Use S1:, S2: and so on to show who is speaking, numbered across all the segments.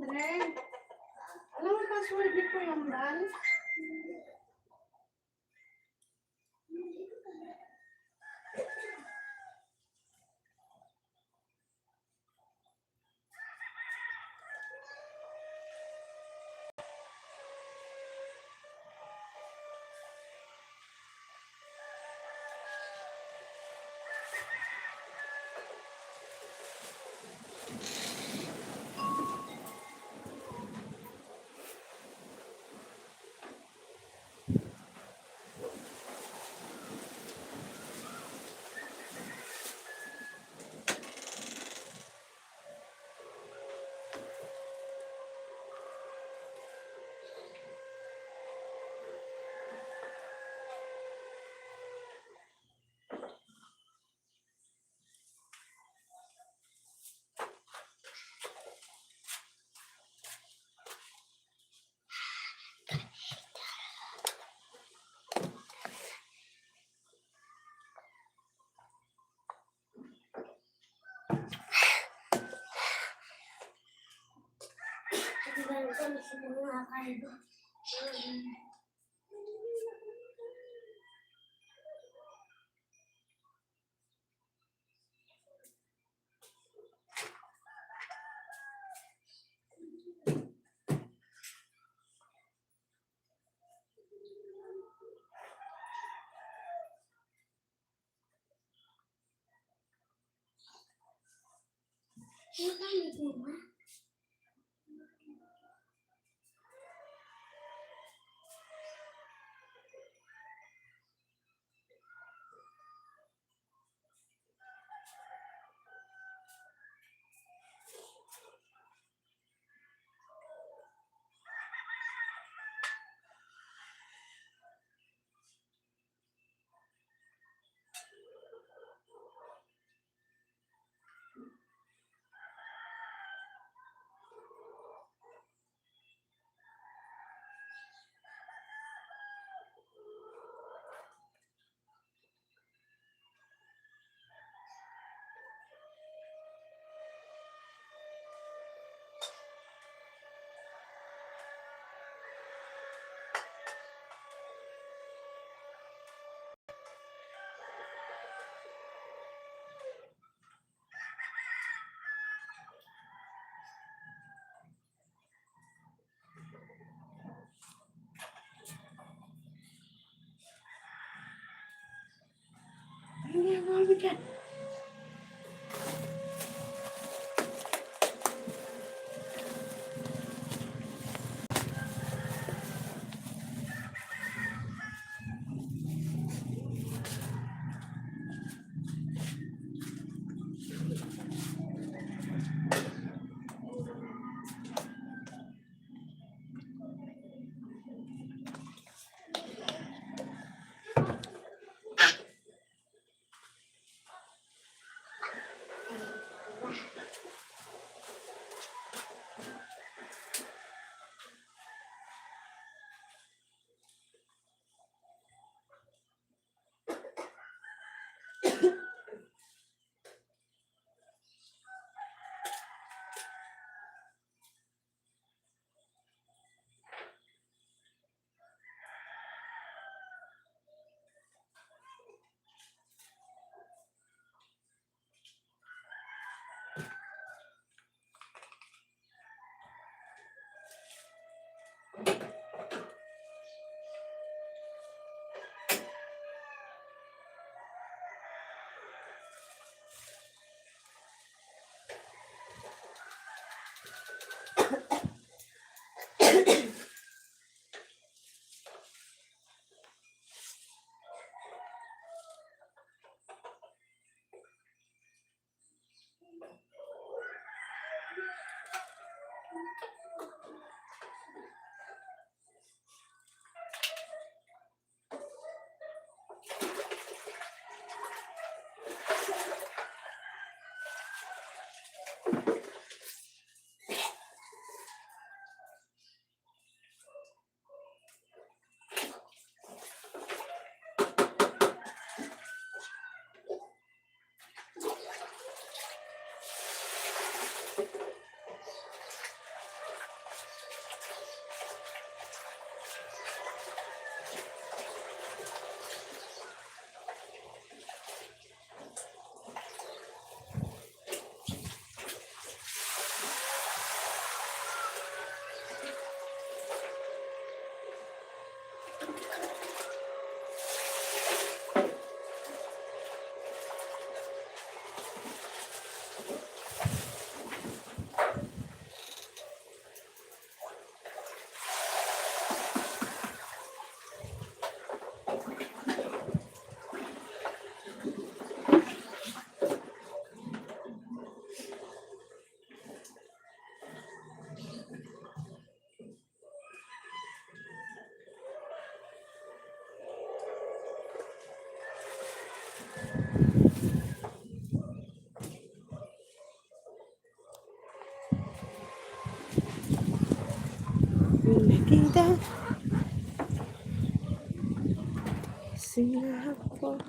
S1: Dren. Alam mo password ni ko yung dan? Hindi ako dyan.
S2: kita. Sila ko.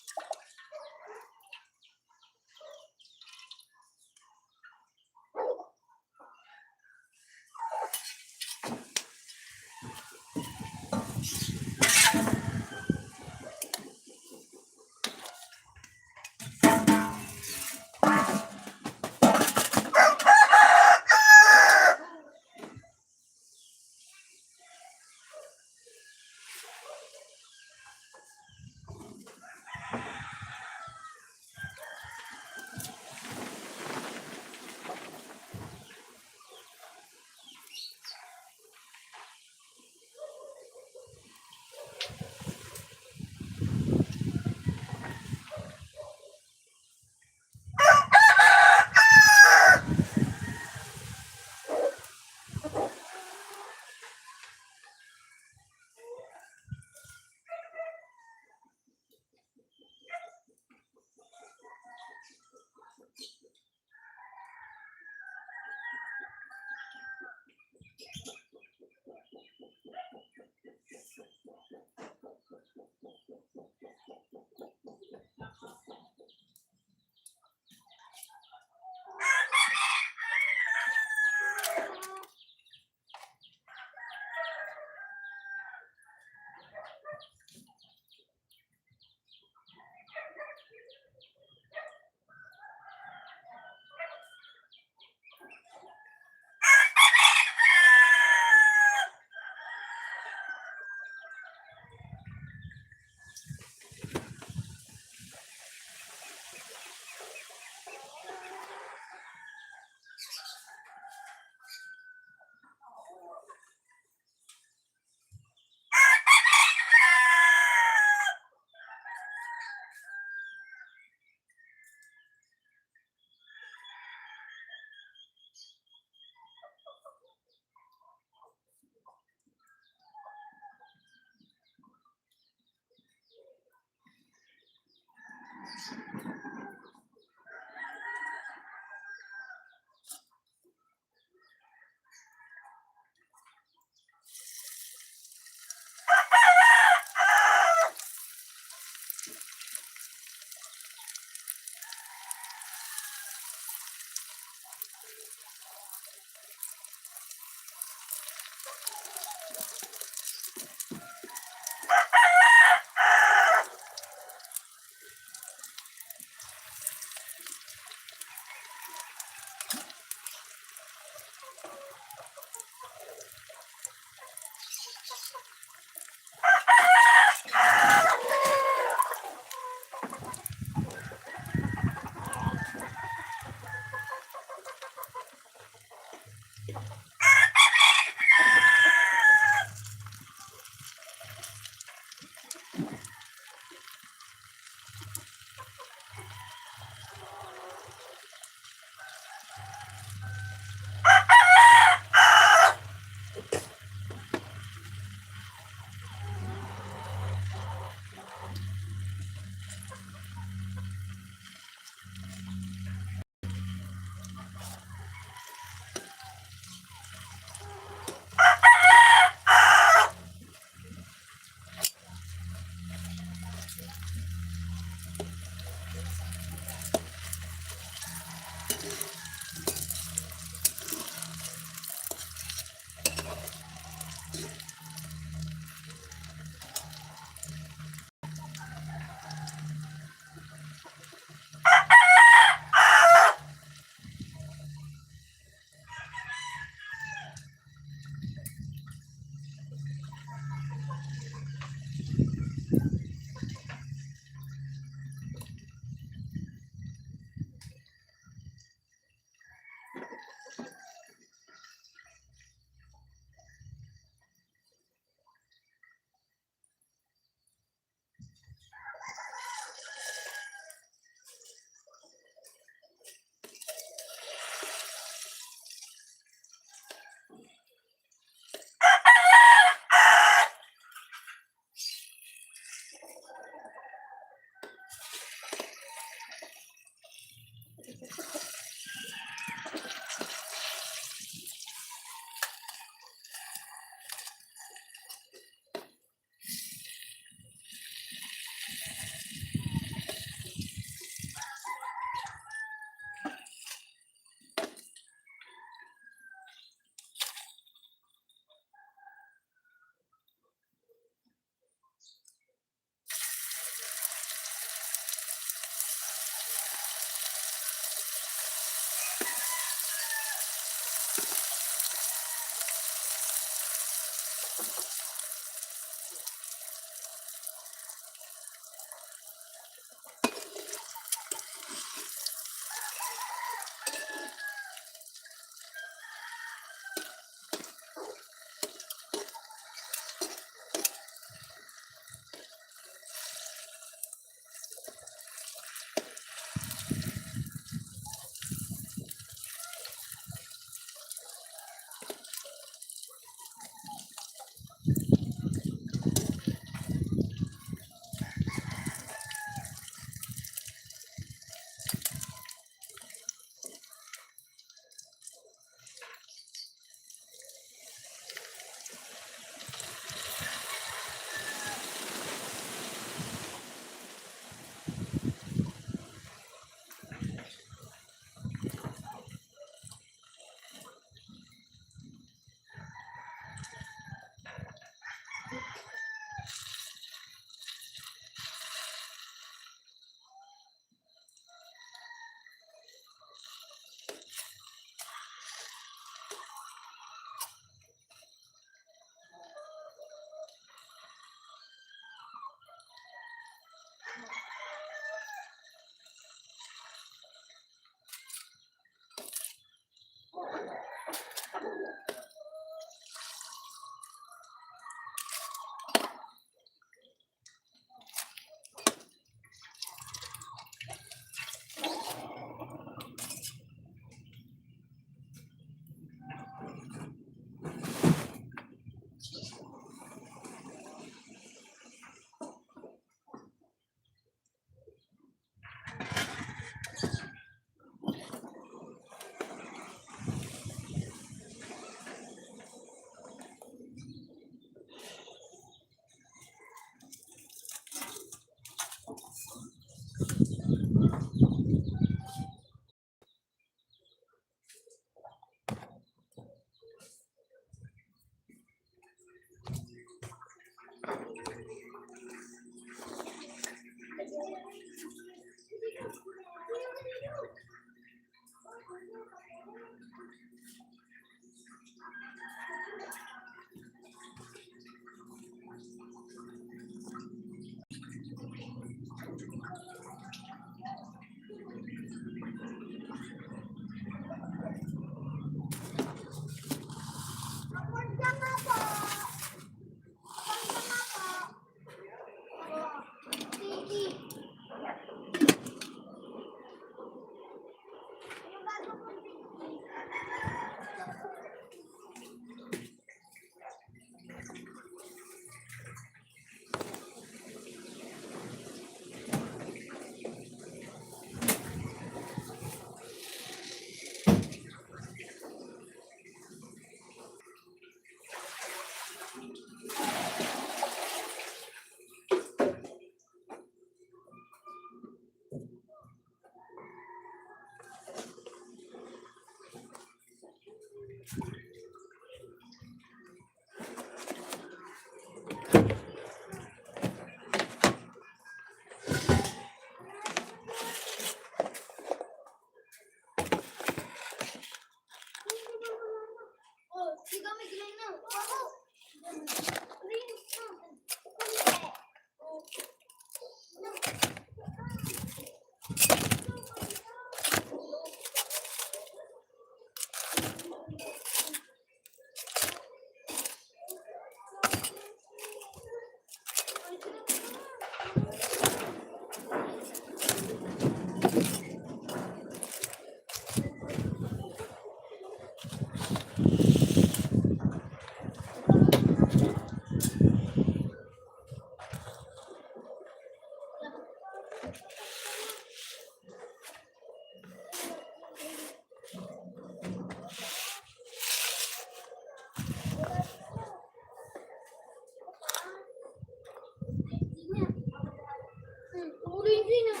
S2: Tumulong yung green, oh.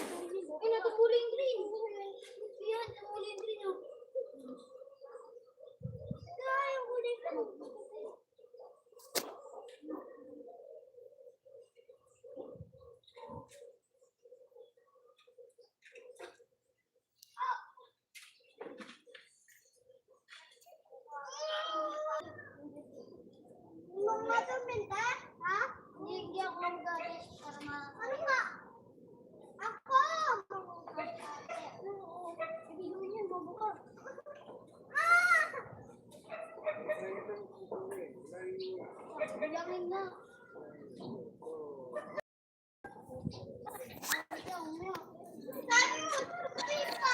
S2: Ayun, tumulong yung green. Yan, tumulong yung green, oh. Ay, yung kulay green. Mga tuminda? Ha? Hindi ako magalit para ano nga? Ako! Ibigin yan, bobo ka. Ah! Bilangin na. Sabi mo, tuloy ka!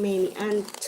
S1: Mini ant.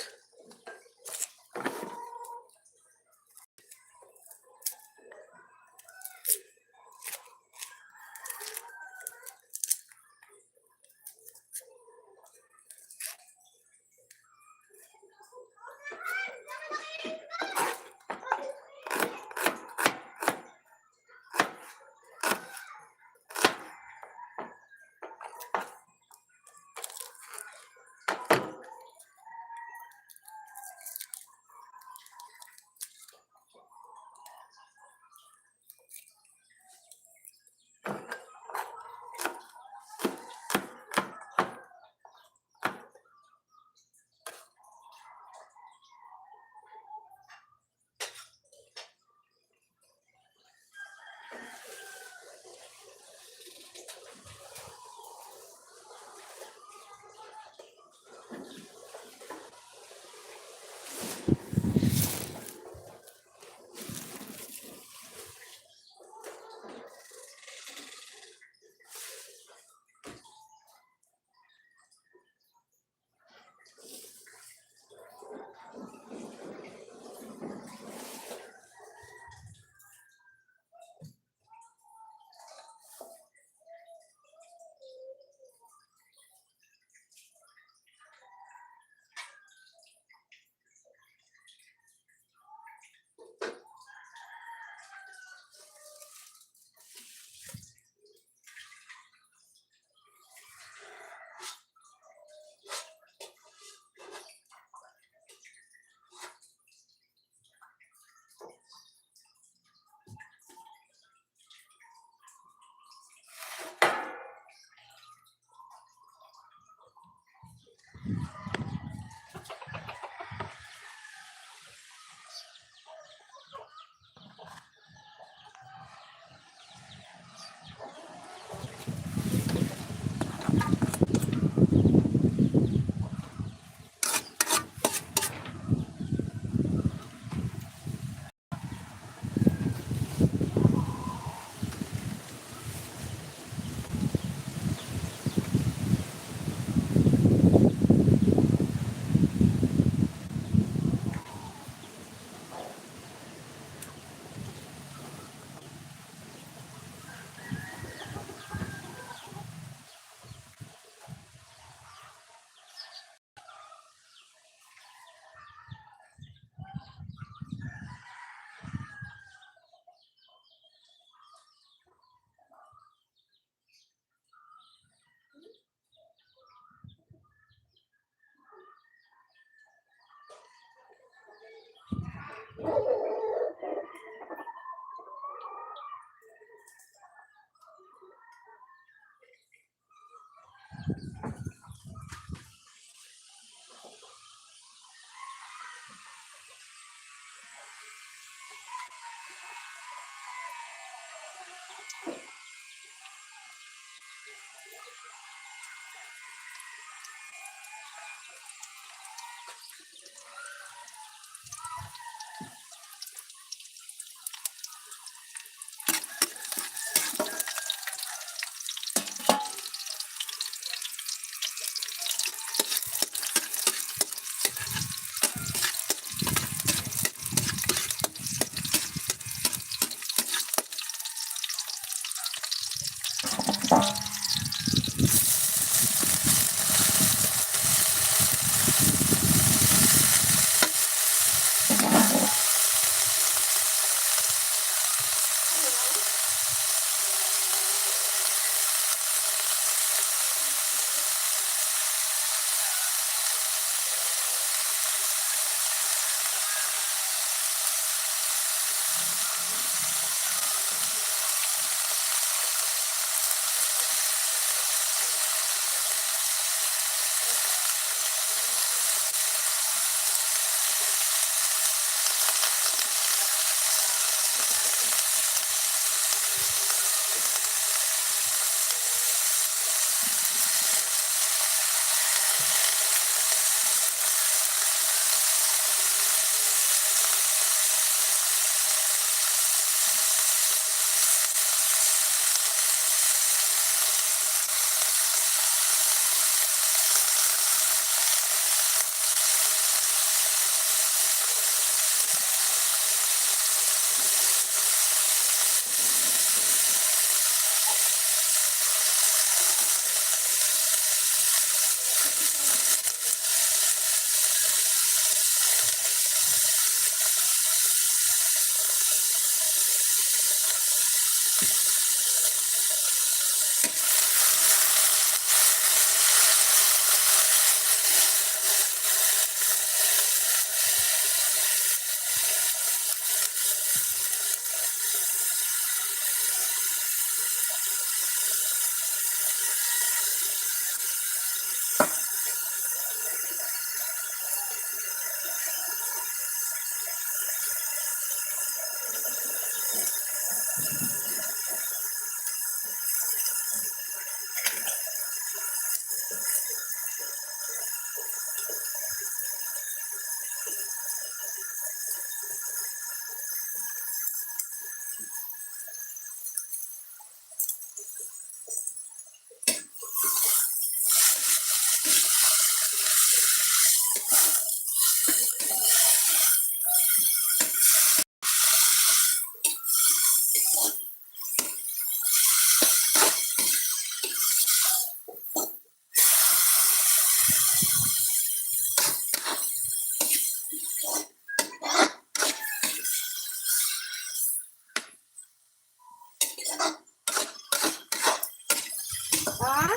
S1: Ha?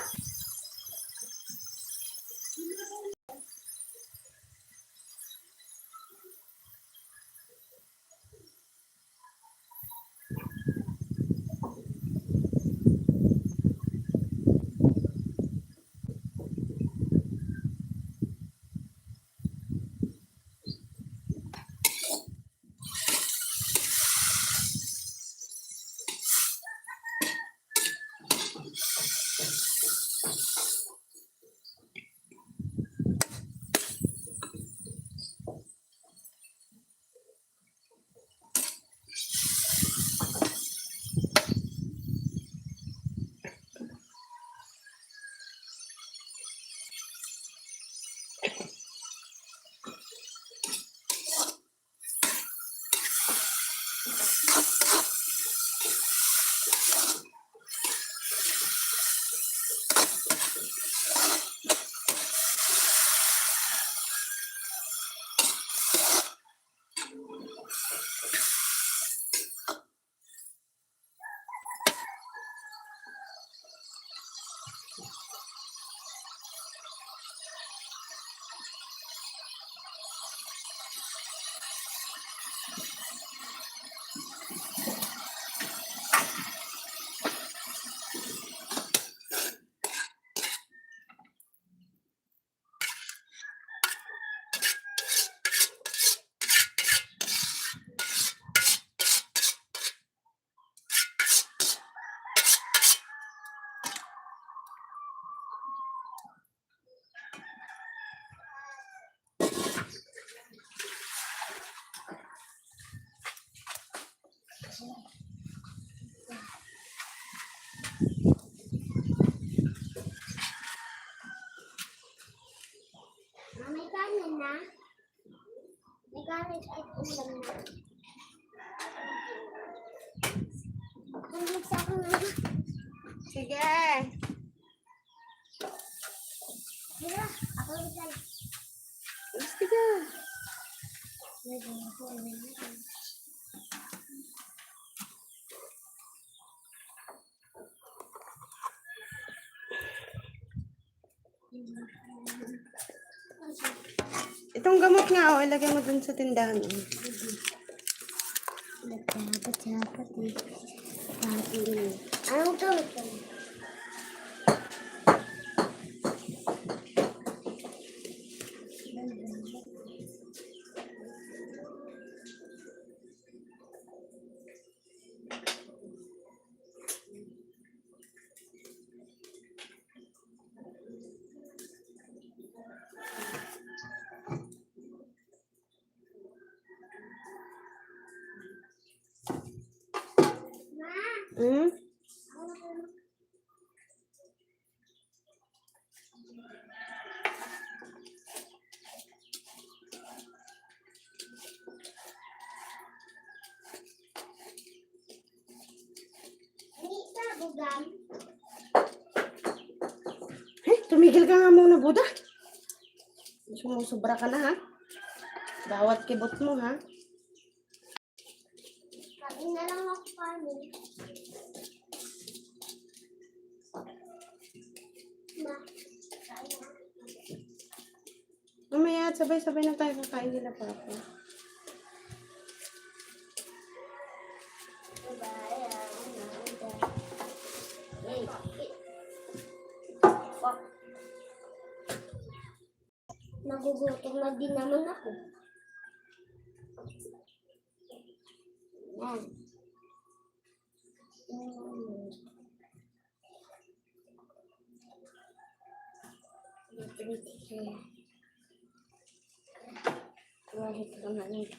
S2: kahit ulam na. Malamig sa akin na.
S1: Sige.
S2: Mira, ako lang dyan.
S1: Gusto ka. Itong gamot nga, ilagay mo dun sa tindahan.
S2: Dapat eh. Anong to?
S1: Hmm? Tumigil ka nga muna, Buda. Sumusobra ka na, ha? Bawat kibot mo, ha?
S2: Kain na lang ako kanin. Ma, kain na.
S1: Mamaya, sabay-sabay na tayo kakain nila, Papa.
S2: Nagugutom na din naman ako. Yan.
S1: Wahit ka na nito.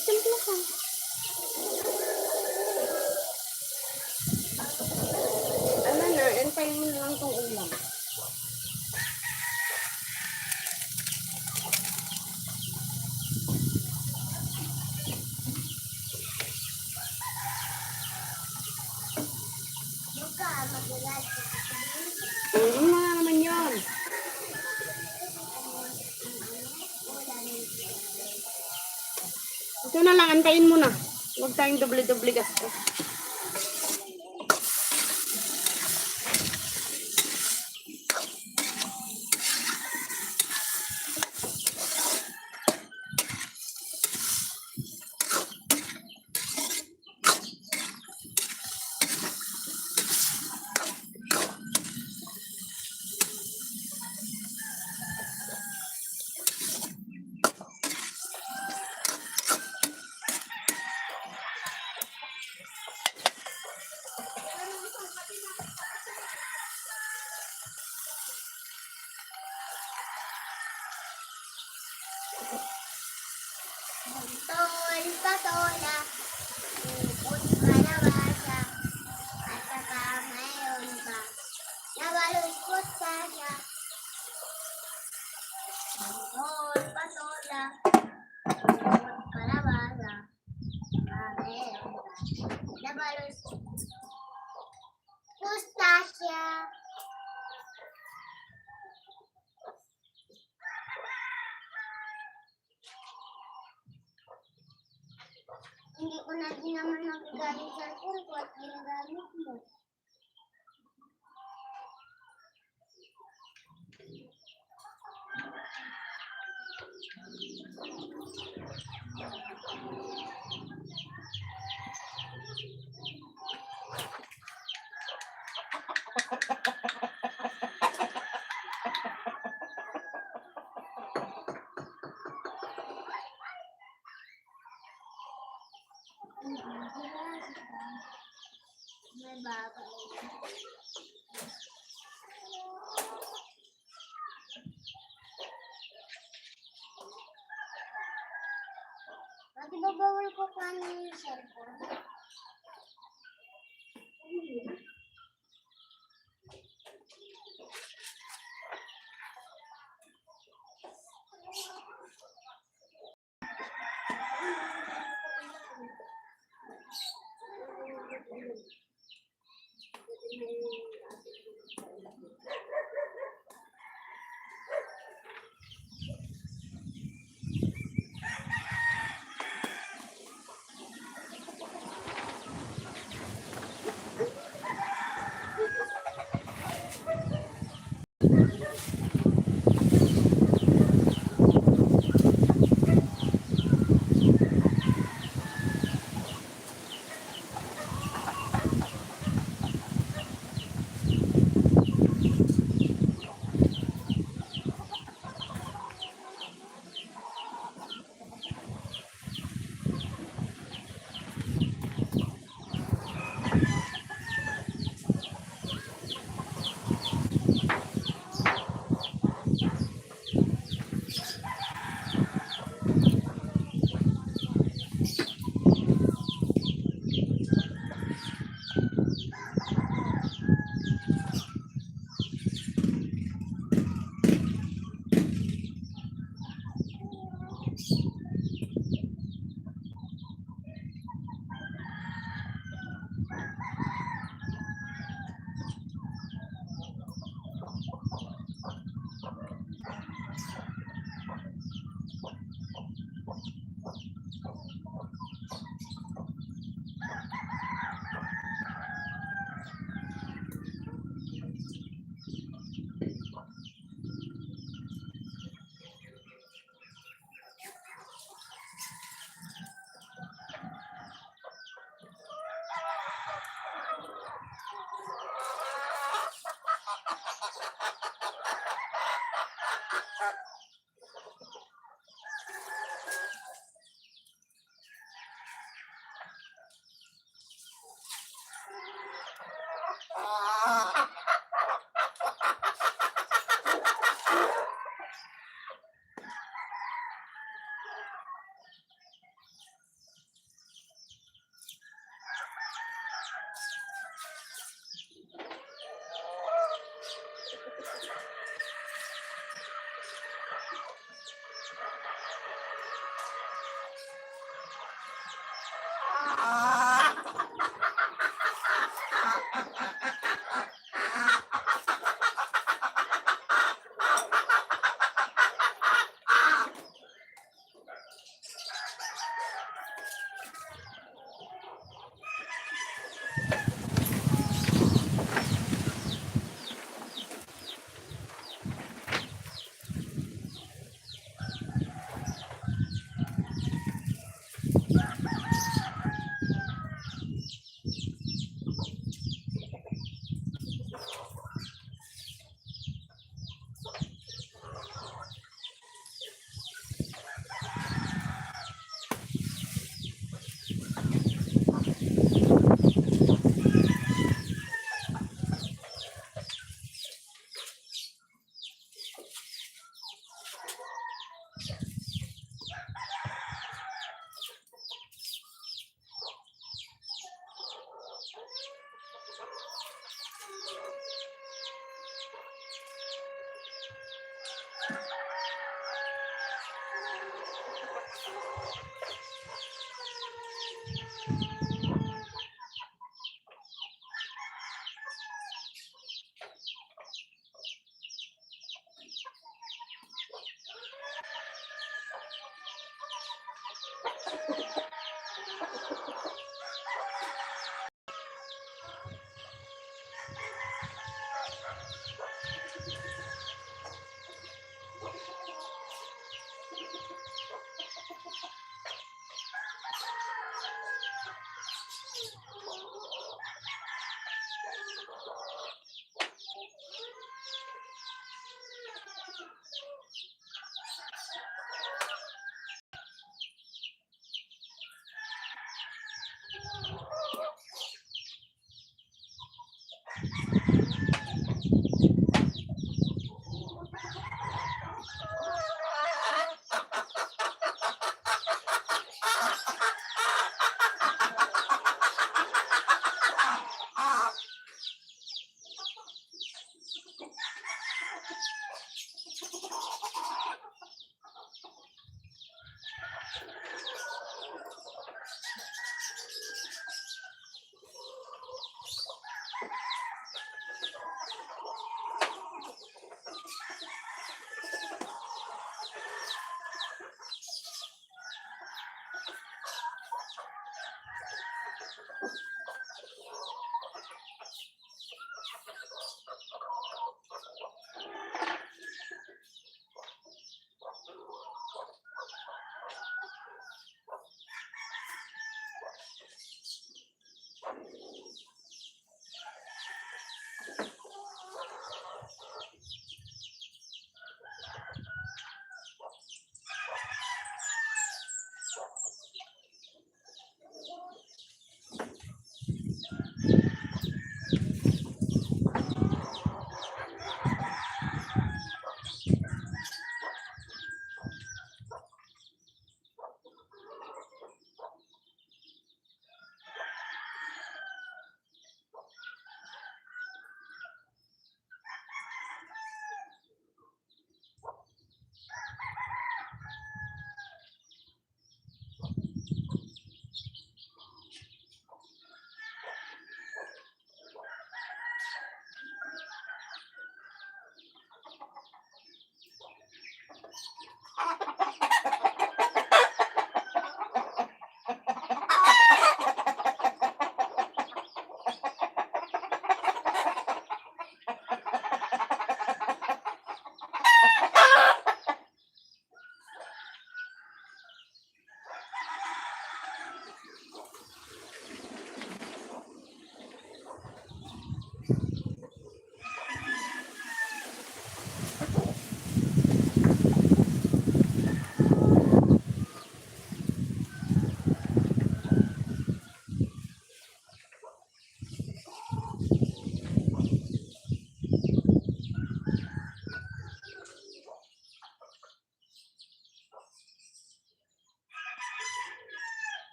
S2: Simple lang.
S1: Ano na, antayin mo na lang tong ulam.
S2: Buka, magulat.
S1: Ano na naman yun? Ito na lang, antayin mo na. Huwag tayong doble-doble gasto.
S2: Tol, patola. Upot kalabasa. At saka mayroon pa. Nabalukot ka siya. Tol, patola. Upot kalabasa. Mayroon pa. Nabalukot. Mustasya. Hindi ko na din naman nagagamit sa cellphone ko at ginagamit mo. May bagay. Pati ba bawal ko kanin yung cellphone?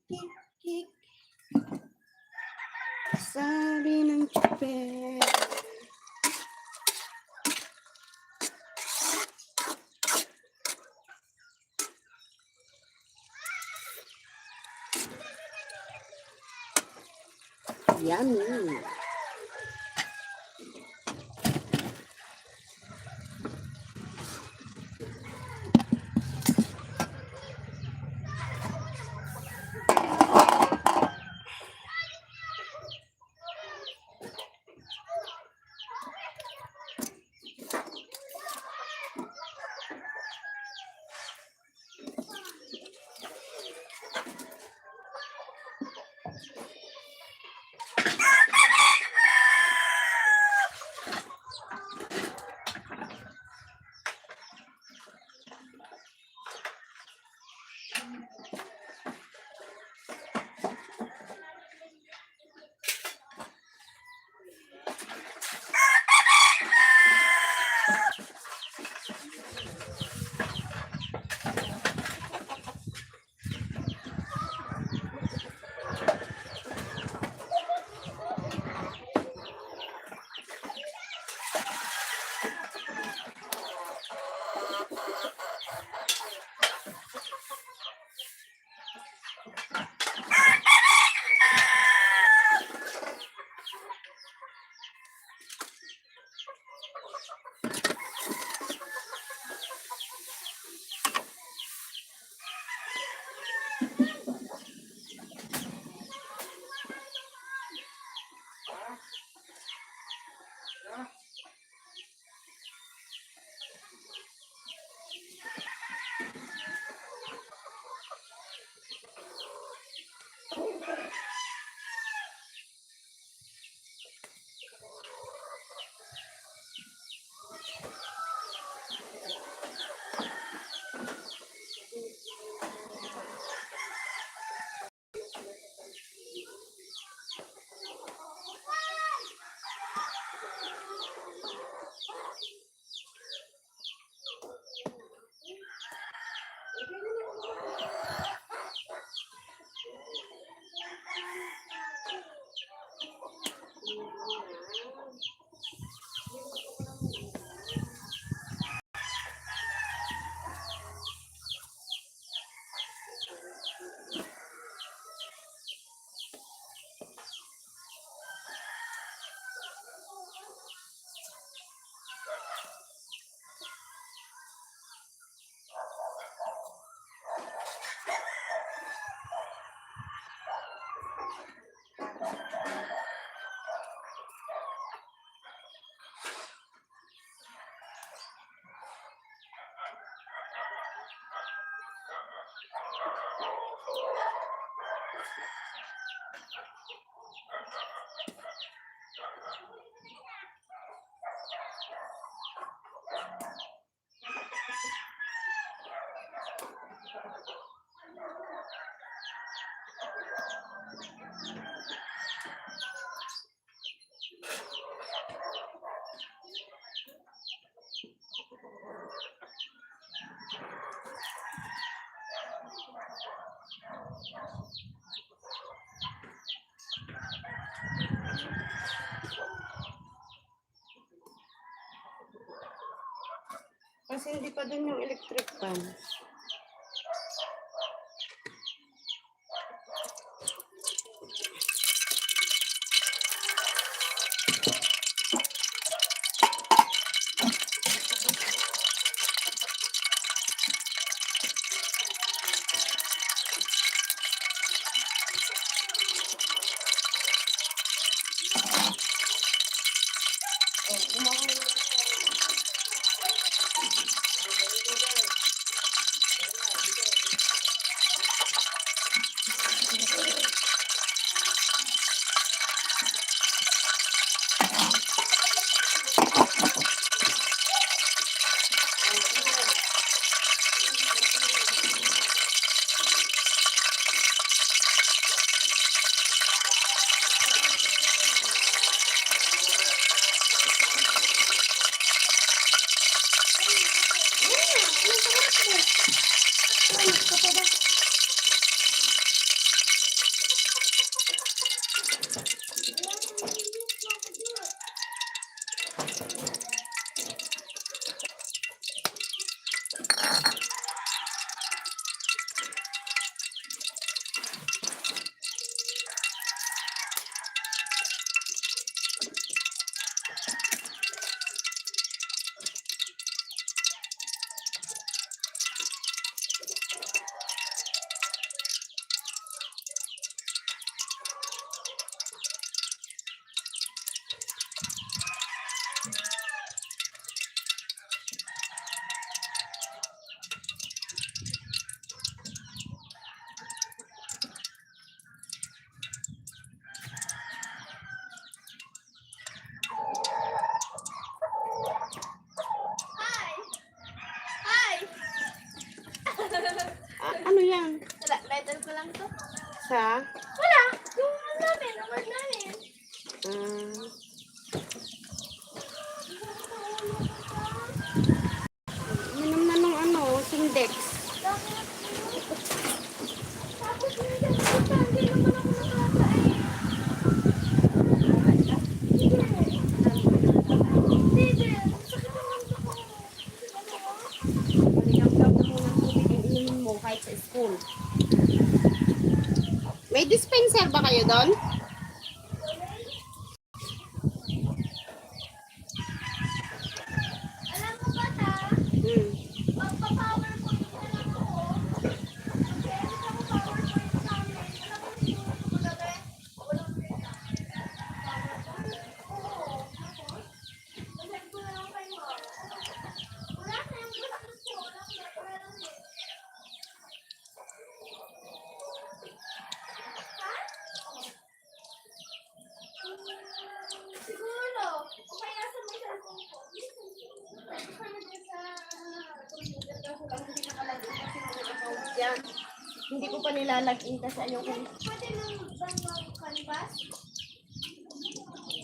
S1: Kik, kik. Sabi ng tsuper. Yummy. Kasi hindi pa dun yung electric fan.
S2: Title ko lang to.
S1: Sa?
S2: Wala. Yung ano namin, award namin.
S1: Minom na nung ano, Sindex.
S2: Tapos minsan, hindi naman ako nakakain. Baby, sakit ang ganito ko.
S1: Maligam-gam na muna ang tubig ang inumin mo kahit sa school. May dispenser ba kayo doon?
S2: Alam mo ba ta? Magpa-PowerPoint na lang ako. Mag-edit ako PowerPoint sa amin. Alam mo, sinunod ko gabi. Walang pera. Oo. Mag-edit ko na lang kay Mom. Wala na yung gusto ko. Walang pera lang eh. Ha? Siguro. O kaya sa may cellphone ko.
S1: Yan. Hindi ko pa nilalagin kasi ayoko.
S2: Pwede nang canvas?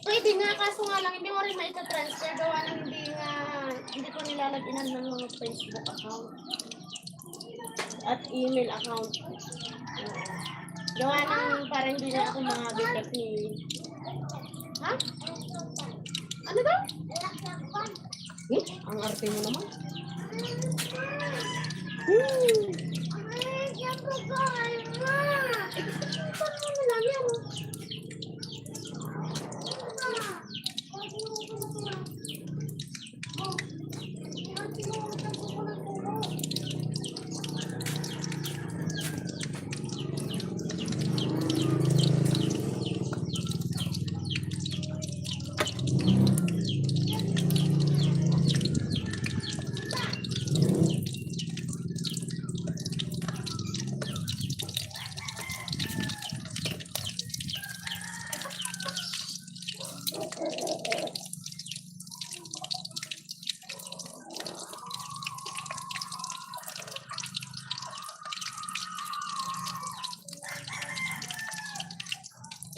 S1: Pwede nga, kaso nga lang, hindi mo rin maita-transfer. Gawa ng hindi ko nilalagyan ng mga Facebook account. At email account. Gawa ng parang hindi na ako mga bigat ni... Ha? Ano daw? Ang arte mo naman.
S2: Ay, yan ko gawin mo.
S1: Paano mo lang yan?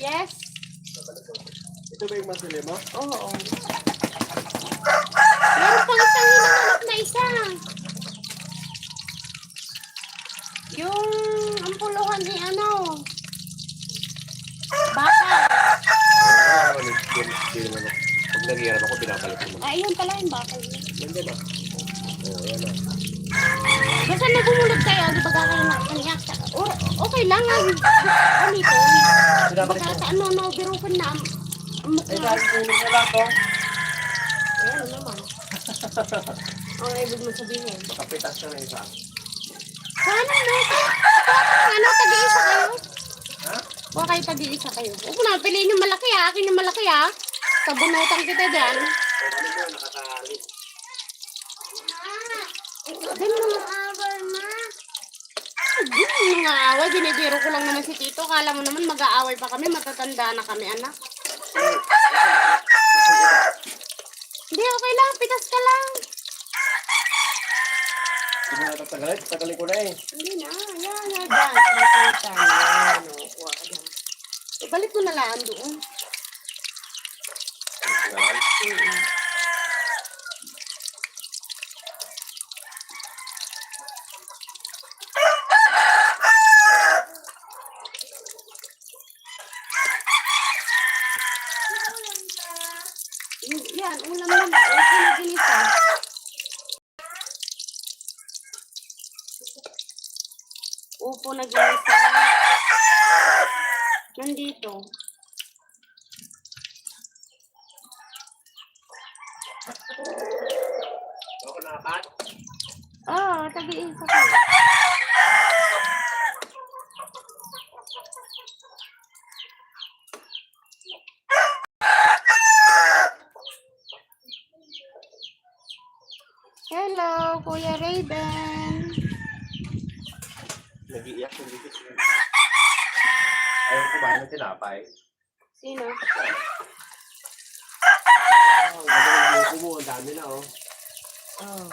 S1: Yes?
S3: Ito ba yung masili mo?
S1: Oo. Meron pang isang hinahanap na isa. Yung ang puluhan ni ano. Baka.
S3: Pag nag-iarap ako, pinapalik ko mo.
S1: Ay, yun pala yung baka.
S3: Nandiyan ba? Oo, yan na.
S1: Basta na bumulog kayo, di ba gagawin na kaniyak? Okay lang. Ganito.
S3: Pinapalik
S1: Baka
S3: ko.
S1: sa ano, no, biro ko na.
S3: Ay, dahil kunin na lang to.
S1: Ayan naman. Ang ibig mo sabihin.
S3: Makapitas ka na isa.
S1: Sana na. Ano, tag-iisa kayo?
S3: Ha?
S1: Huwag kayo tag-iisa kayo. Huwag mo na, piliin yung malaki ha. Akin yung malaki ha. Sabunutan kita dyan.
S3: Ano mo, nakatali.
S1: Sabi mo na.
S2: Awal ma.
S1: Hindi mo nga away. Binibiro ko lang naman si Tito. Kala mo naman mag-aaway pa kami. Matatanda na kami, anak. Hindi, okay lang. Pitas ka lang.
S3: Hindi mo natatagalin. Tagalin ko na eh.
S1: Hindi na. Yan, yan. Dyan. Pinakita. Yan. O, kuha ka dyan. Balik mo na lang doon. Yan, ulam naman. Okay na ginisa. Upo na ginisa. Nandito.
S3: Ako na apat.
S1: Oo, tag-iisa ka. Hello, Kuya Raven.
S3: Nag-iiyak yung dito siya. Ayaw ko ba ng tinapay?
S1: Sino?
S3: Ang ganda ng buko mo. Ang dami na oh.
S1: Oh.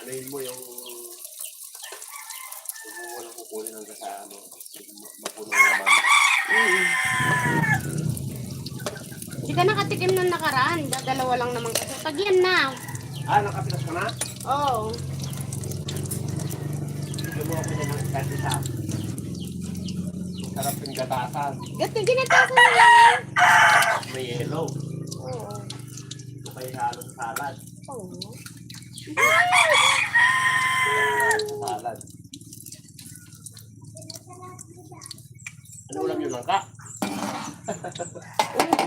S3: Ano Dalhin mo yung walang kukunin hanggang sa ano, mapuno ng laman.
S1: Hindi ka nakatikim nung nakaraan. Dalawa lang naman kasi. Tagyan na.
S3: Nakapitas ka na?
S1: Oo.
S3: Bigyan mo ako din ng kahit isa. Sarap yung gatasan.
S1: Ginatasan na lang.
S3: May yellow.
S1: Oo.
S3: May halo sa salad.
S1: Oo.
S3: Sa salad. Ano ulam yun lang ka?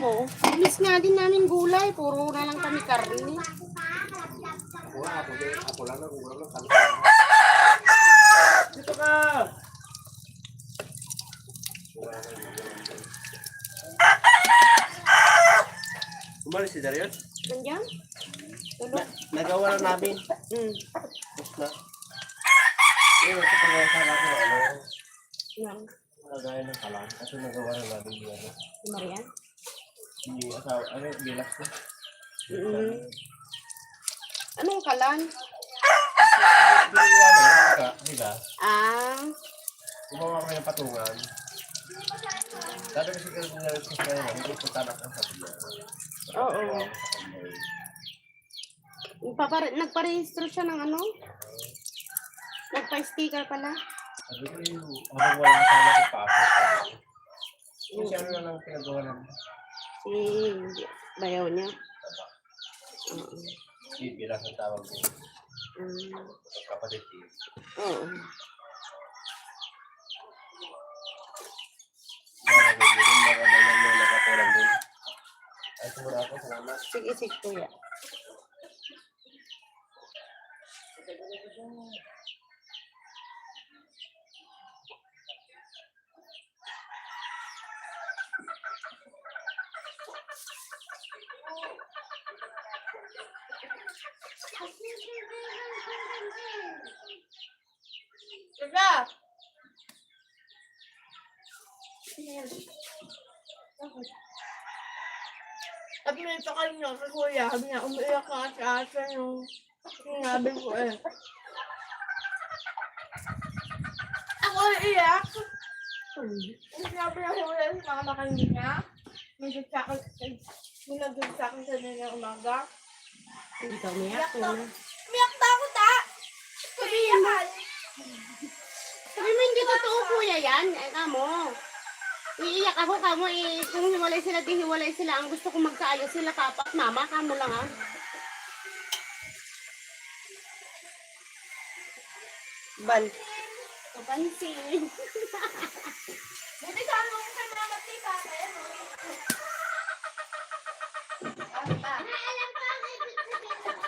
S1: Oo. Miss nga din namin gulay. Puro na lang kami karne.
S3: Ako lang na ulam lang kami. Dito ka! Umalis si Darius?
S1: Nandiyan? Tulog?
S3: Nagawa na namin. Tapos na. Sa pag-asa natin,
S1: Yan.
S3: nagaya ng kalan. Kasi nagawa na namin yung ano.
S1: Si Marian?
S3: Yung asawa, bilas ko.
S1: Anong kalan?
S3: Binila na yun, sila. Gumawa kami ng patungan. Sabi kasi hindi ko tanak ang sabi niya.
S1: Oo. Nagparehistro siya ng ano? Nagpa-sticker pala?
S3: Sabi ko yung habang wala ka sana ipapos. Kasi ano na lang pinagawa namin.
S1: Bayaw niya?
S3: Si bilas ang tawag ko. Kapatid siya.
S1: Oo.
S3: Ay, siguro ako, salamat.
S1: Sige, kuya. Kaya! At may ito kanina sa kuya, sabi niya, umiiyak ka sa asa yung sinabi ko eh. Ako iiyak? Sinabi na kuya sa mama kanina, may nagdod sa akin sa nila umaga. Hindi ka umiyak ko.
S2: Umiyak na ako, ta!
S1: Sabihin mo. Sabi mo hindi totoo kuya yan, kamo. Iiyak ako kamo kung hiwalay sila, di hiwalay sila. Ang gusto ko magkaayos sila kapat mama, kamo lang ah. Bal. Kapansin.
S2: Buti ka ano yung salamat kay Papa, ano? Alam ko ang ibig sabihin ng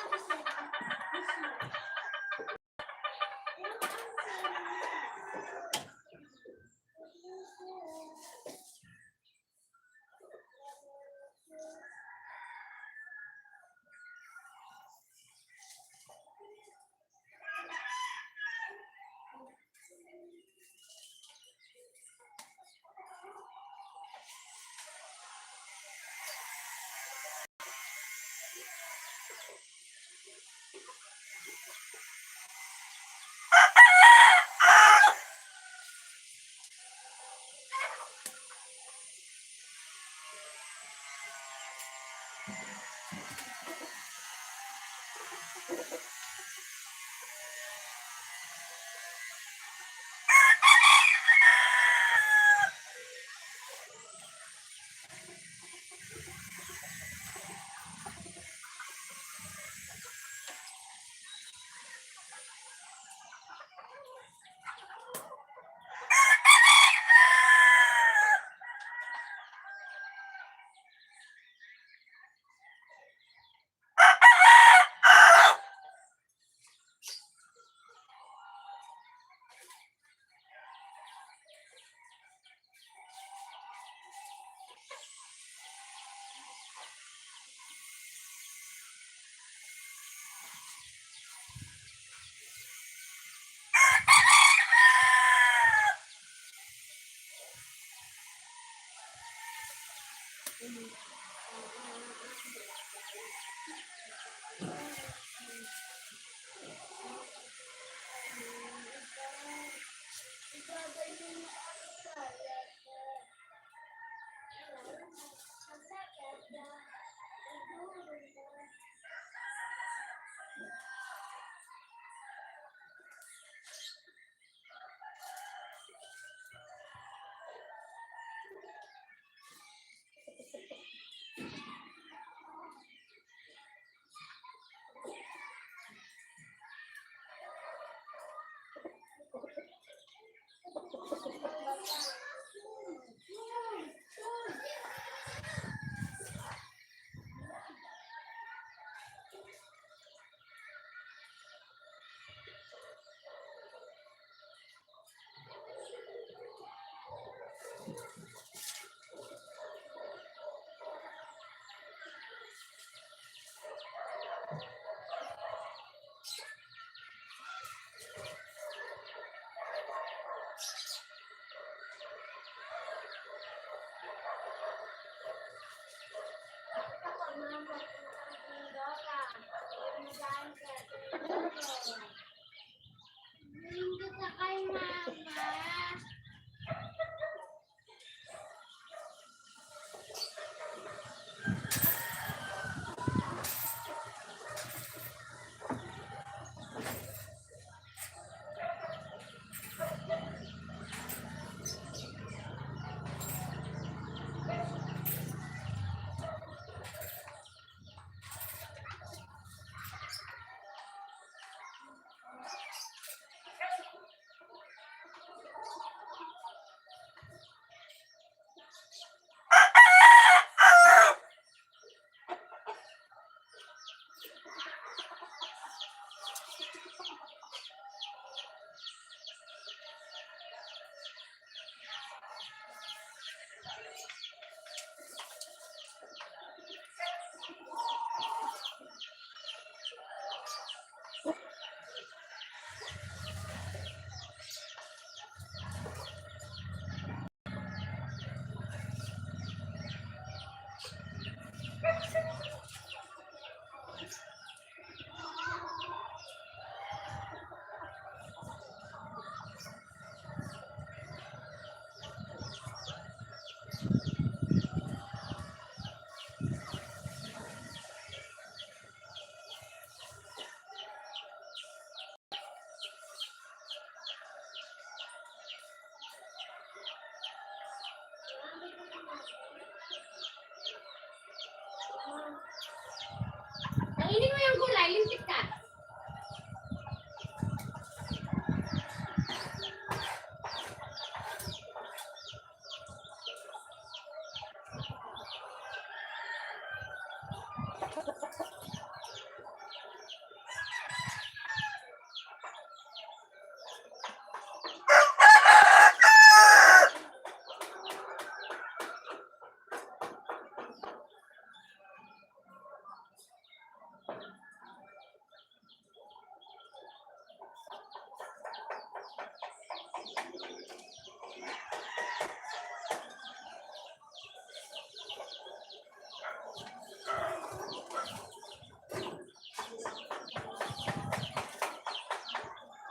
S1: Kainin mo yung gulay, limpit ka.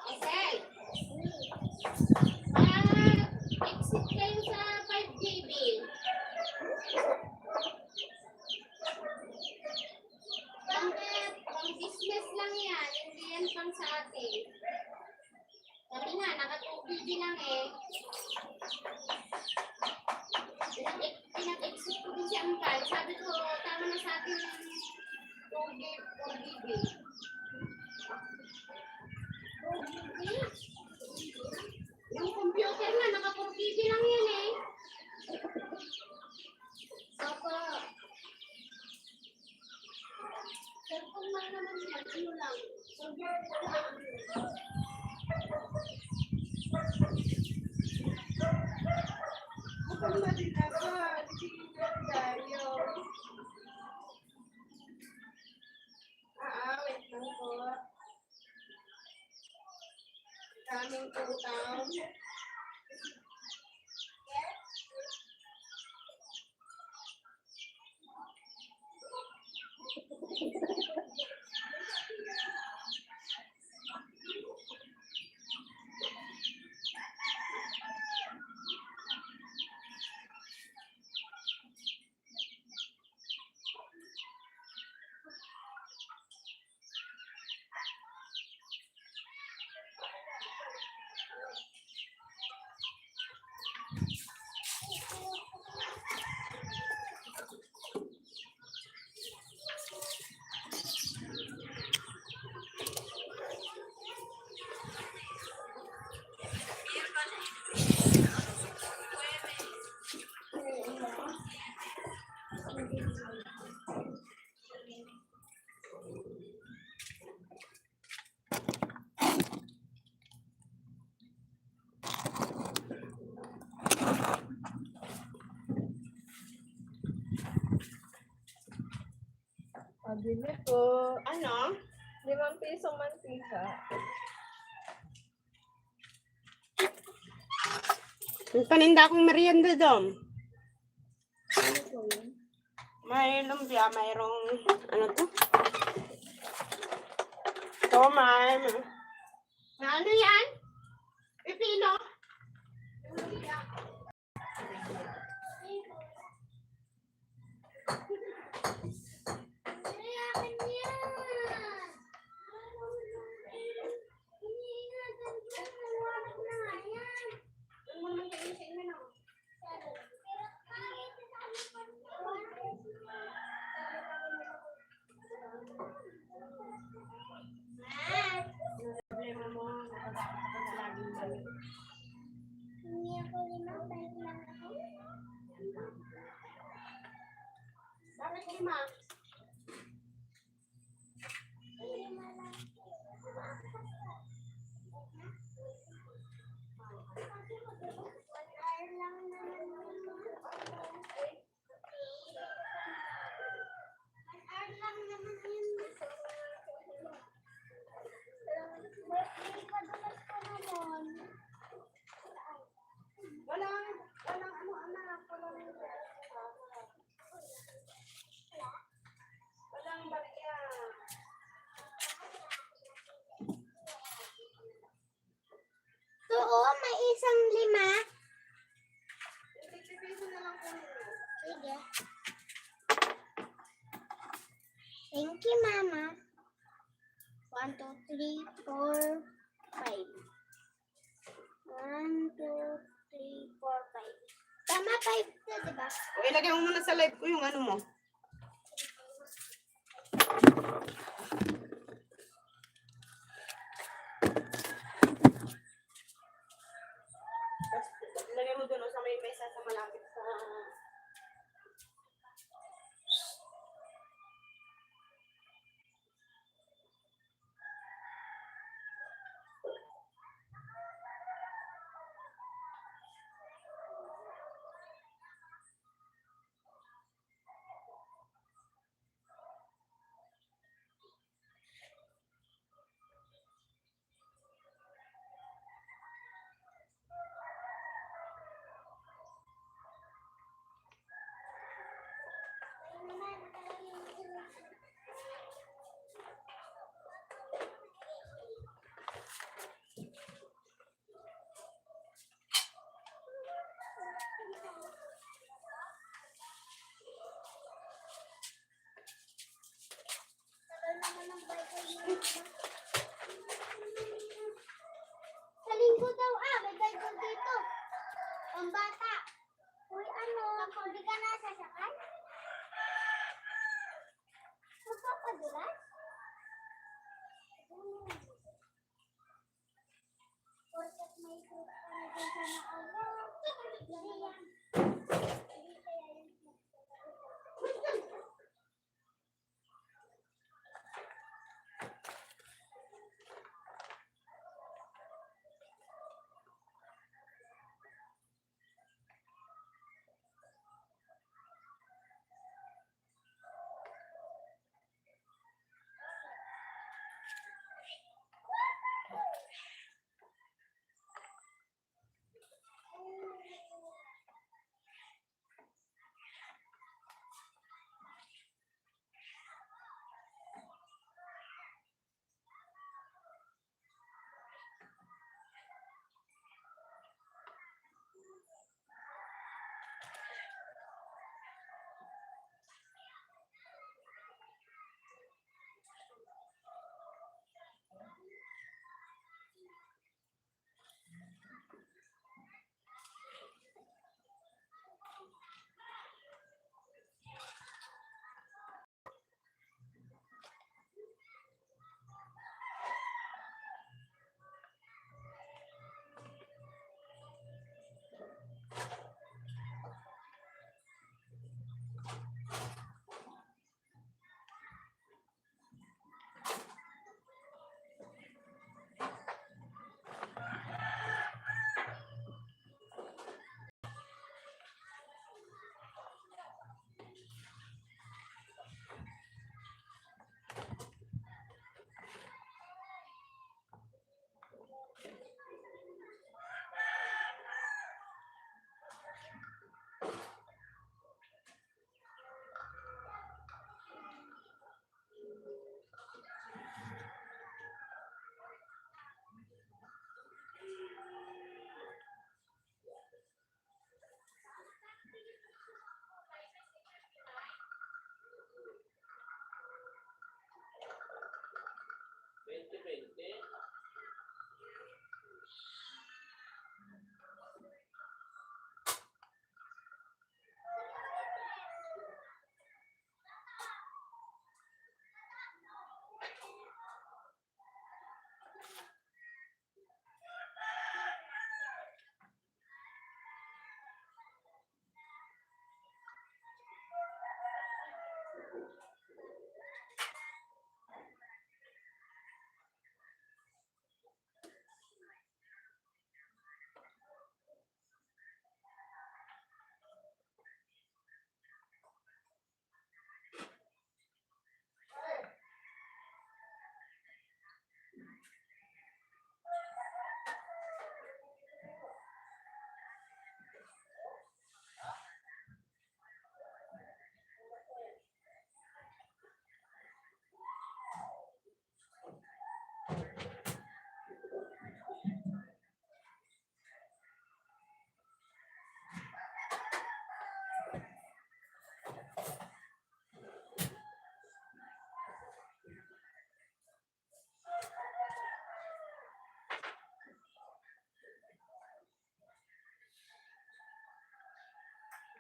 S1: Esel, exit kayo sa 5GB. Bakit? Pang business lang yan, hindi yan pang sa atin. Sabi nga, naka 2GB lang eh. Pinag-exit ko din si Angkal. Sabi ko, tama na sa atin 4GB. Yung computer na, naka 4GB lang yan eh. Opo. Cellphone lang naman yan, ano lang. Computer lang.
S4: Mukhang madina ka. Titignan tayo. Wait lang po. Daming utang. Pabili po.
S1: Ano?
S4: 5 pisong mantika.
S1: May paninda akong merienda doon.
S4: Ano po yun?
S1: May lumpia, mayroong, ano to? Tomay. Na ano yan? Pipino? Problema mo, nakasama ka na laging mali.
S2: Hindi ako limang balik lang ako.
S1: Bakit lima?
S2: Lima lang. One hour lang naman yun. 1 hour lang naman yun. Birthday pa dulas ko naman.
S4: Walang ano anak. Walang
S2: Oo, may isang 5.
S4: 50 piso na lang po ninyo.
S2: Sige. Thank you, Mama. 1, 2, 3, 4, 5. 1, 2, 3, 4, 5. Tama, 5 na, diba?
S4: O, ilagay mo muna sa live ko yung ano mo. Tapos, ilagay mo dun o, sa may mesa sa malapit sa...
S2: Sa linggo daw, may Bible dito. Pambata. Uy, ano? Hindi ka na sasakay? Magpapadulas? Porkat may fruit ka na dyan sa nakalap. Hindi yan. Hindi kaya yan.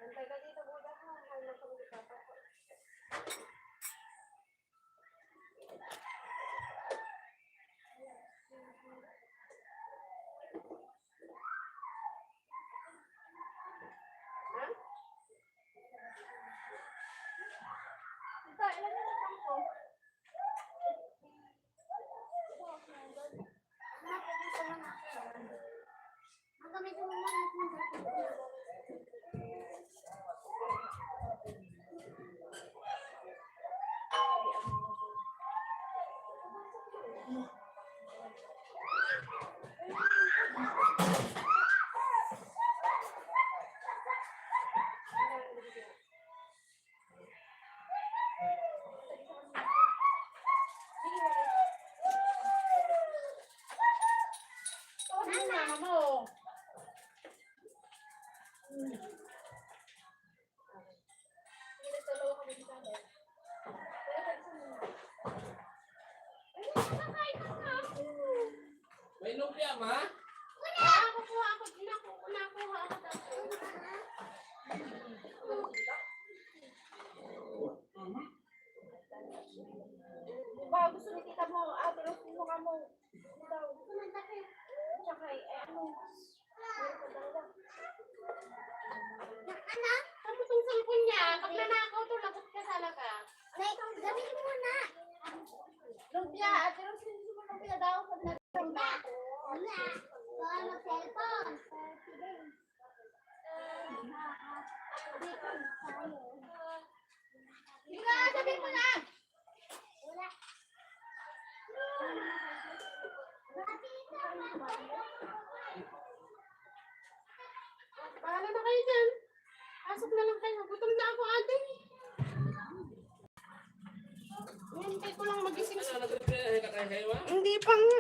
S4: Antay ka dito, Buda ha. Hanap ko ni Papa ko. Ha?
S2: Ito, ilan na lang ko? Ang gamit mo muna natin.
S1: Tawag mo mama mo.
S3: May lumpia, ma?
S1: Nakukuha ako. Nakuha ako tapos. Diba gusto ni tita mo, pero mukha mo. Ano daw? Tsaka ano?
S2: Ano?
S1: Ano itong cellphone niya? Pag nanakaw to, lagot ka talaga.
S2: Gamit mo na.
S1: Lumpia, pero sinisi mo lumpia daw pag nagtamba ako.
S2: Wala. Wala mag-cellphone.
S1: Hindi ka, sabihin mo na.
S2: Wala.
S1: Bahala na kayo dyan. Pasok na lang kayo. Gutom na ako, ate. Hintay ko lang magising.
S3: Ano, nag-prepare ka tayo kayo, ma?
S4: Hindi pa nga.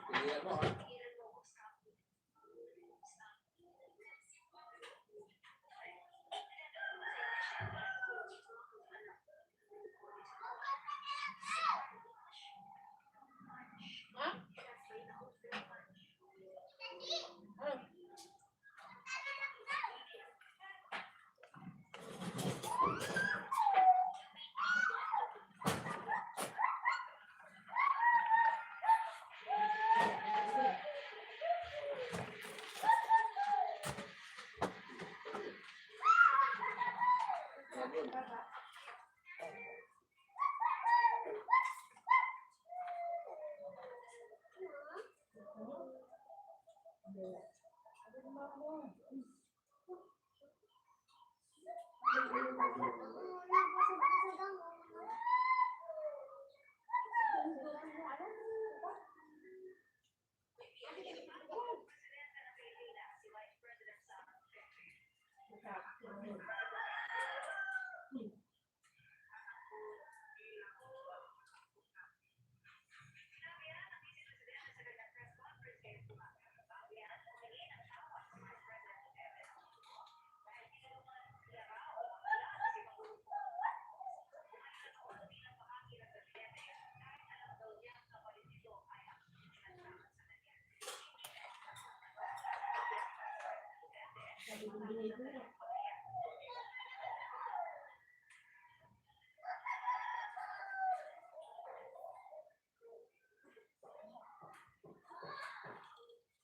S3: Pilihan mo, ha?
S1: Ha?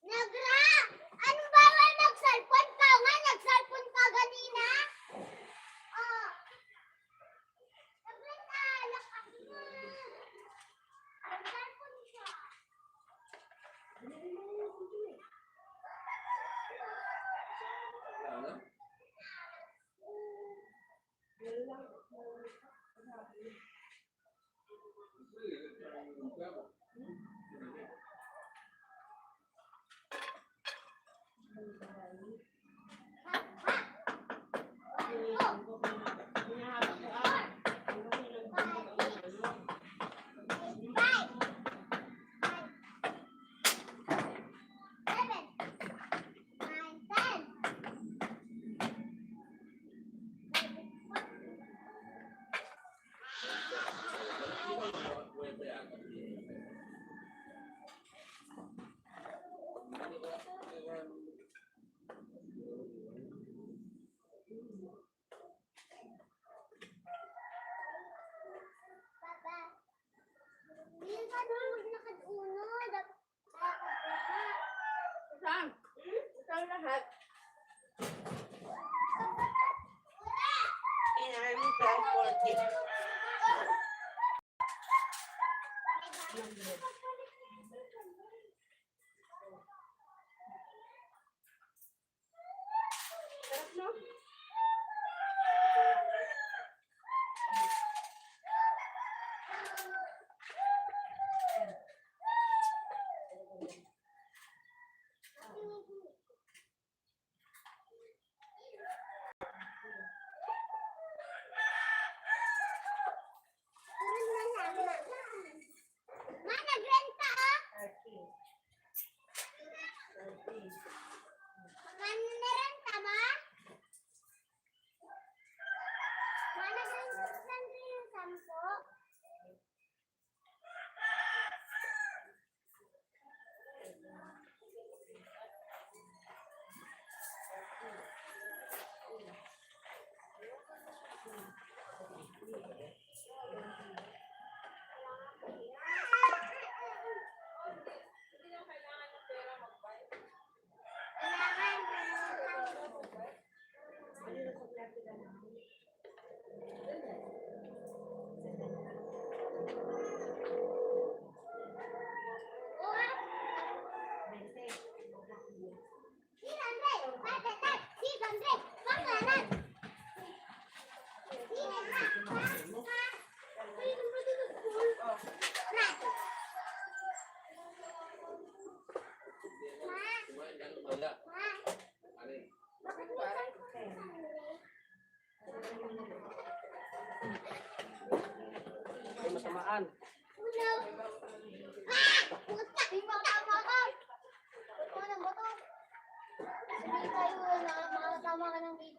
S2: Nagra! Anong bawal nag-cellphone ka nga? Nag-cellphone ka ganina? Oh. Nagra, lakas mo. Nag-cellphone siya.
S3: Ano?
S4: Sarap, no?
S2: Ma, nagrenta ah. Nagrenta ma? Ma, nagrenta yung 10.
S3: Ay, matamaan.
S2: Tama ka ng baby.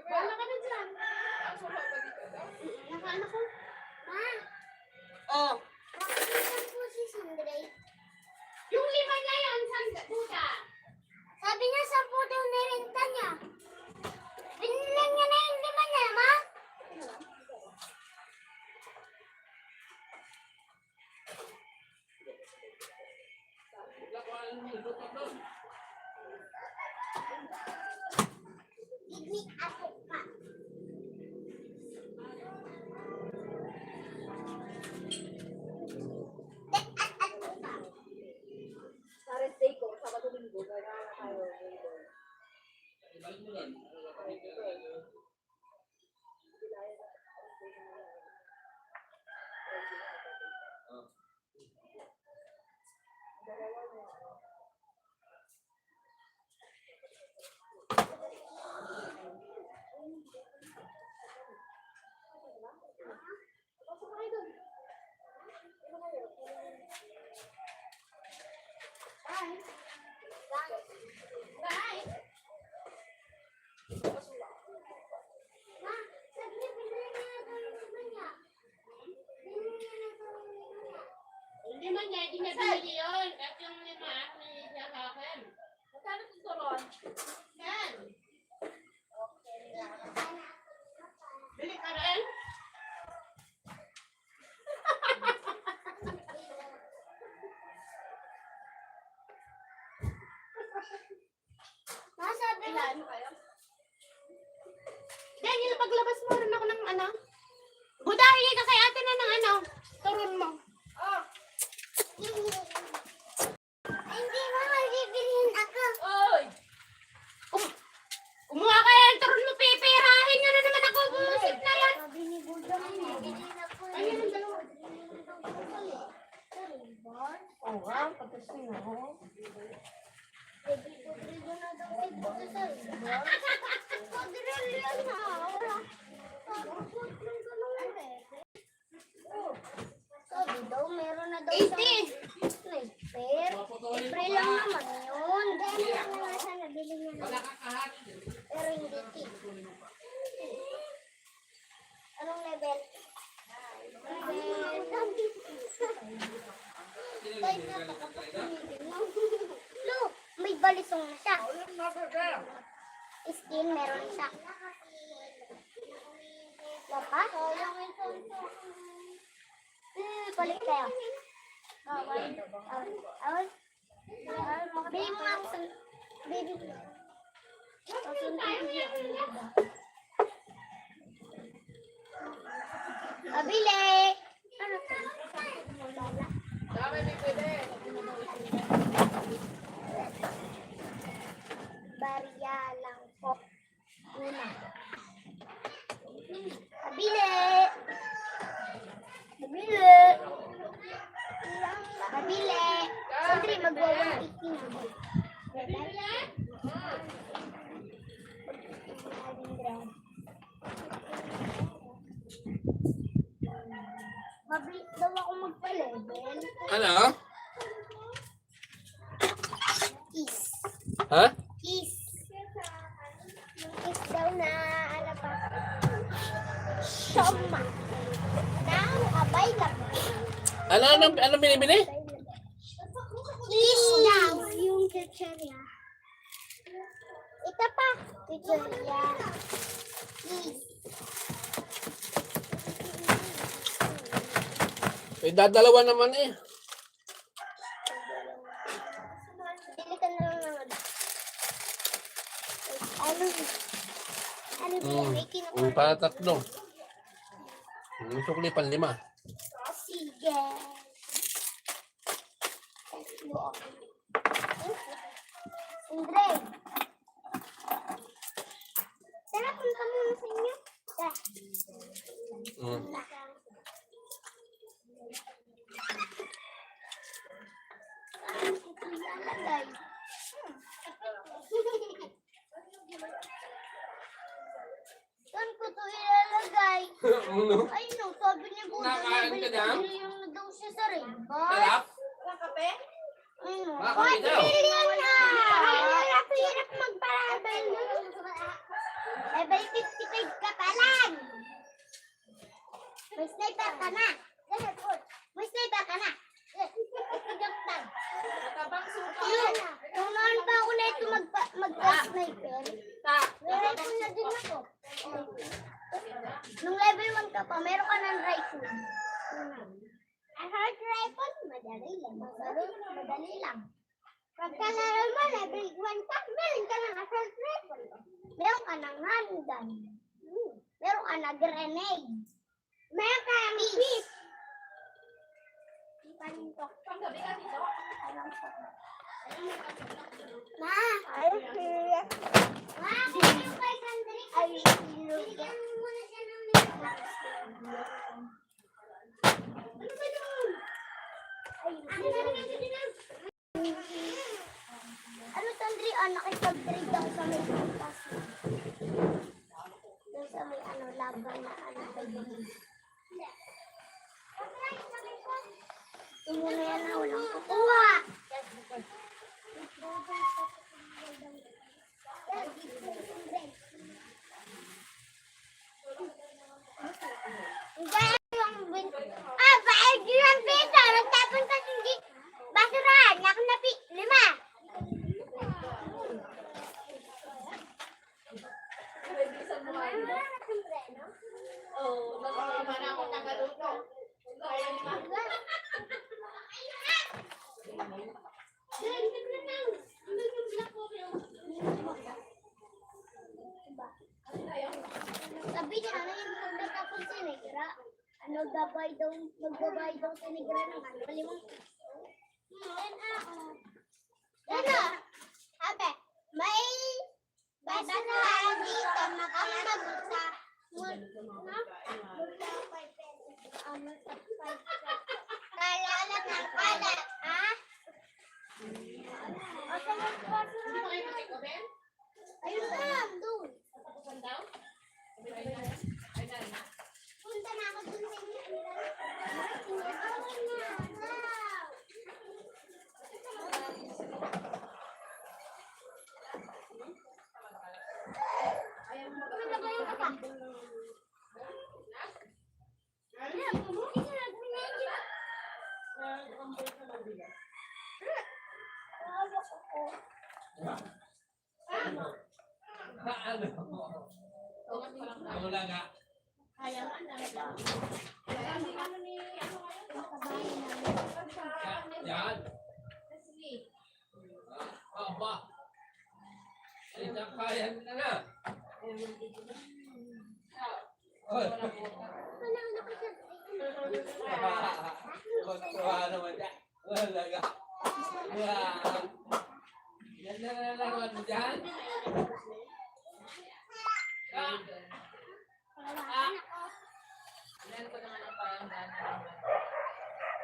S1: Wala ka na dyan. Nakaano ko?
S2: Ma,
S1: Oh.
S2: nakikita po si Sindray.
S1: Yung 5 niya yan, saan buta?
S2: Sabi niya 10 daw nirenta niya. Binilan niya na yung 5 niya, ma. Gigit ako pa.
S4: Sa rest day ko, Sabado Linggo, kaya na tayo.
S1: Bye.
S2: Ma, sabi niya binilan niya na daw yung 5 niya. Binilan niya na daw yung 5 niya.
S1: Yung 5 niya, hindi niya binili yun. At yung 5, binili siya sa akin.
S4: Magkano ito turon?
S1: Yan. Bili ka rin?
S2: Ma, sabi niya,
S1: Ilan? Yan, yung paglabas mo rin ako ng ano. Budahi ka kay ate na ng ano. Turun mo.
S4: Oh!
S2: ay, hindi mo mabibilhin ako.
S4: Oy!
S1: Kumuha ka yan, turun mo, pipirahin nyo na naman ako. Busit na yan.
S2: Sabi ni Budang, bibili na po
S1: Ayun ang dalawa.
S4: Oo nga, tapos yun, oh.
S2: Rodrigo na daw ay buto sa riba. Rodrigo yan ha. Wala. Sabi daw, meron na daw
S1: 80.
S2: sniper. April lang naman yun. Dahil lang na nga siya, nabili niya na. Pero hindi tip. Anong level? Kahit napakapagpinigil mo. Look, may balisong na siya. Skin, meron siya. Ito pa? Balik tayo. Bili mo nga ako sa... Baby. Bili! Ano to?
S4: Dami may pwede.
S2: Barya lang po. Una. Pabili! Pabili! Pabili! Sandri, magwa-180 na. Mabilis daw ako magpa-level.
S3: Ano?
S2: Kiss.
S3: Ha?
S2: Kiss. Kiss daw na, ano pa? Shoma. Now, available.
S3: Ano binibili?
S2: Kiss daw. Yung chicheria. Ito pa. Chicheria. Kiss.
S3: Eh, dadalawa naman eh.
S2: Bili ka na lang naman. Ano? Ano ba? May kinukuha.
S3: Para tatlo. Sukli pan 5.
S2: Sige. Tatlo. Andre. Tara, punta muna sa inyo. Tara. Ilalagay. Saan ko ito ilalagay?
S3: Ano?
S2: Ay no, sabi ni Buda,
S3: Nakain ka na?
S2: yung na daw siya sa rainbow.
S3: Sarap?
S4: Ang kape?
S2: Ay no.
S3: Nakain daw.
S2: Million na! Hirap magparabal. Level 55 ka pa lang. May sniper ka na. May sniper ka na. Joke lang.
S4: Matabang suka.
S2: Nung noon pa ako na ito magpa-sniper.
S4: Ta.
S2: Rifle na din ako. Nung level 1 ka pa, meron ka ng rifle. Ang hard rifle, madali lang. Madali lang. Pagka naroon mo, level 1 ka, meron ka ng assault rifle. Meron ka ng handgun. Meron ka ng grenade. Meron ka ng piece.
S4: Panggabi ka dito.
S2: Ma! Ay, ma! Kung yung kay Sandri, bigyan mo muna siya ng ano ba yun? Ano, Sandri? Nakipag-trade ako sa may pampas. Doon sa may laban na kay Denise. Ito muna yan na walang kukuha. Bayad yun ang pito. Nagtapon ka hindi. Basurahan. Ako na 5.
S4: Oh, naman ako tagaluto. Kaya ni Ma.
S2: Sabi niya, ano yung pagkatapos si Negra? Magbabay daw si Negra ng ano? Malimang ano? Abe, may basurahan dito. Makamabot sa kalat ng kalat, ha? Asa magbasurahan? Ayun lang, doon. Punta na ako dun sa inyo.
S3: Ano lang nga?
S1: Kaya nga na.
S5: Yan. Aba. Ay, kaya na na. Oy. Magkawa naman yan. Wala ka. Yan na nalaman mo dyan.
S4: Meron ko naman ang parang dana naman.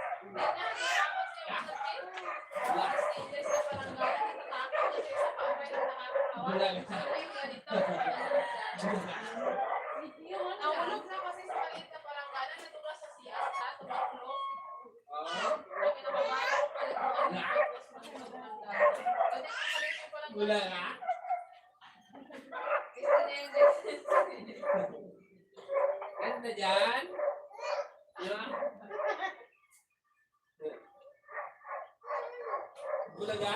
S5: Wala ka.
S4: Ang ulog na kasi sa maliit na palanggana, natulas sa siyasa, tumaklog. Kami na babae ko pala kung ano yung purpose mo sa palanggana. Kasi kung maliit yung palanggana,
S5: Wala ka. Yan na dyan. Yan. Bulaga.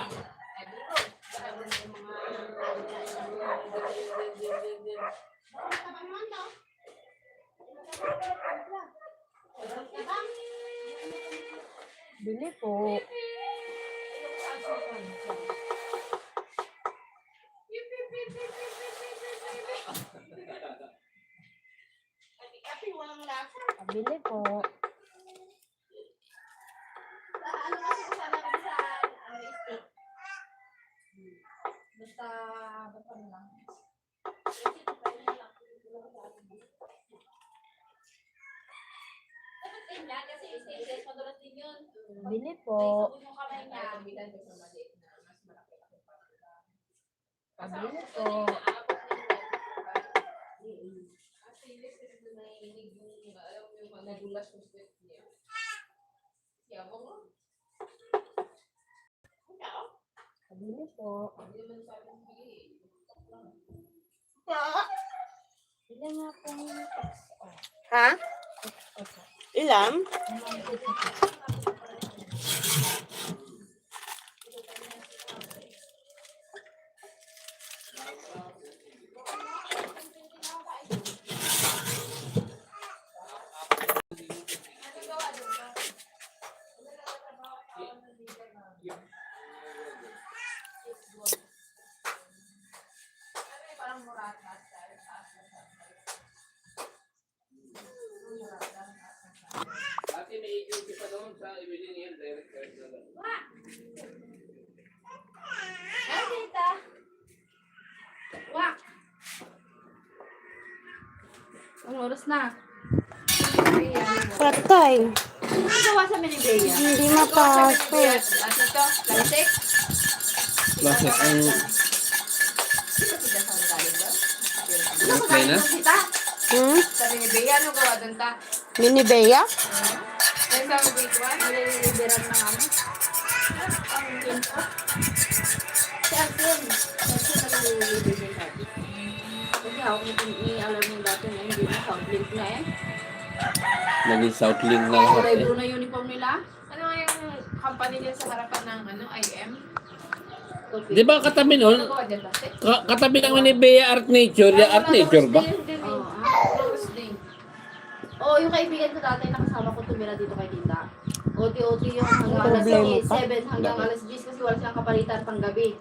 S1: Bili po.
S2: Ate, walang lasa.
S1: Bili po.
S2: Ano kasi kasama ko sa steak?
S4: Basta, basta mo lang. Dapat din yan, kasi stainless, madulas din yun.
S1: Bili
S4: Ay,
S1: po.
S4: sabon yung kamay niya. Bilan ko sa maliit na, mas malaki ako para.
S1: Bili po.
S4: Stainless kasi doon naiinig yung, alam mo yung nadulas yung sweat niya. Yabang mo.
S1: Bili po.
S4: Hindi naman sabi ng bigay.
S1: Bili nga po.
S6: Ha? Ilan?
S4: Parang muratas.
S5: Ate, may agency pa doon sa ibili niya. Direct na lang.
S4: Ay, tita. Wak! Ang oras na.
S6: Patay.
S4: Ano gawa sa Minibea?
S6: Hindi mapasok.
S4: At ito, plastic.
S5: Bakit ang
S4: Ano ba galing doon, tita?
S6: Hmm?
S4: Sa Minibea, ano gawa doon, ta?
S6: Minibea?
S4: Ay, sa Minibea, nililiberan na kami. Ang ginto. Si Alvin. Kasi naliliberan natin. Kasi ako alam mo dati na hindi na South Link na eh.
S5: naging South Link na
S4: Kulay
S5: lahat
S4: blue na uniform nila. Ano nga yung company nila sa harapan ng IM?
S5: Di ba katabi
S4: Ano
S5: nun?
S4: gawa dyan, plastic?
S5: Katabi ng Manibea Art Nature. Yung Art Nature ba?
S4: Oo, yung kaibigan ko dati nakasama ko tumira dito kay Tita. OT-OT yung hanggang alas
S6: Problema
S4: 7 hanggang alas 10 kasi wala silang kapalitan pang gabi.